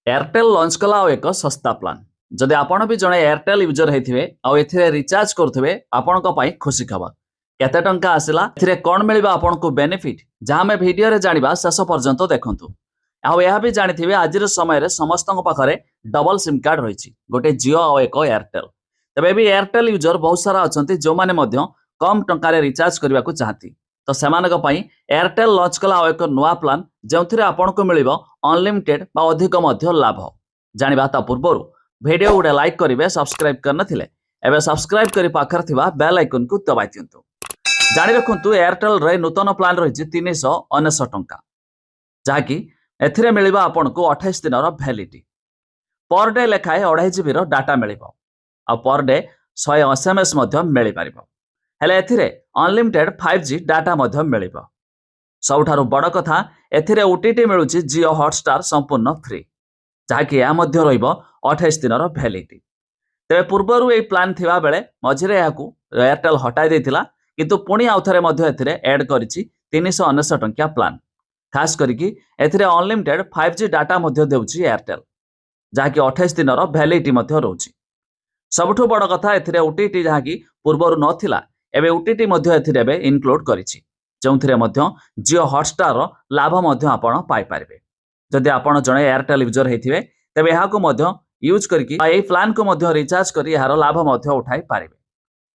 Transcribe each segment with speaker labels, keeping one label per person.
Speaker 1: Airtel launch कला एक सस्ता प्लान जदि आपण भी जड़े एयरटेल यूजर होते आउ रिचार्ज करुवे आपण खुशी खबर केते टंका आसला कौन मिलवा आपण को बेनिफिट जहाँ आम भिडियो जाना शेष पर्यंत देखूँ आउ यह भी जानी आज समय समस्त पाखे डबल सिम कार्ड रही गोटे जियो आउ एक एयरटेल तेरे भी एयरटेल यूजर बहुत सारा अच्छा जो मैंने कम टंकार रिचार्ज करने को चाहती तो सेमानक एयरटेल लॉन्च कला एक नुआ प्लान जो आपन को मिल अनलिमिटेड अधिक लाभ जाना ता पूर्व वीडियो गोटे लाइक करेंगे सब्सक्राइब करनथिले एबे सब्सक्राइब करी पाखर थिबा बेल आइकन को दबाई दियंतु। जानि रखंतु एयरटेल रे नूतन प्लान रही 399 टंका जहाँकि एथिरे मिलिबा आपन को 28 दिन वैलिडिटी पर डे लेखाए 2.5 जीबी डाटा मिलिबो आ पर डे 100 एसएमएस मिल पारिबो हेले एथिरे अनलिमिटेड 5G डाटा मिलिबो। सबठारु बड़ कथा एथिरे ओटीटी मिलुची जियो हॉटस्टार संपूर्ण फ्री जहाँकि यह रहिबो 28 दिन वैलिडिटी। तेरे पूर्वर यही प्लान थिबा बेले मझिरे याकू एयरटेल हटाई देथिला किंतु पुणी आउ थरे मध्ये एथिरे ऐड करिछि 399 टंकिया प्लान खास करिकि एथिरे अनलिमिटेड 5G डाटा देउछि एयरटेल जहाँकि 28 दिन वैलिडिटी रहउछि। सबठु बड़ कथा एथिरे ओटीटी जहाँकि पूर्वर नथिला एबे ओटीटी एथिरे एबे इनक्लूड करिछि जोंथिरे जियो हॉटस्टार लाभ आपण पाई पारिबे। जदि आपण जणे एयरटेल यूजर हेथिबे तबे याकू यूज करके यही प्लान को रिचार्ज करी यार लाभ उठाई पारिबे।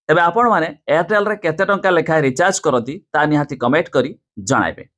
Speaker 1: तबे आपण माने एयरटेल रे केते टंका लेखाय रिचार्ज करती ता निहाती कमेंट करी जणाइबे।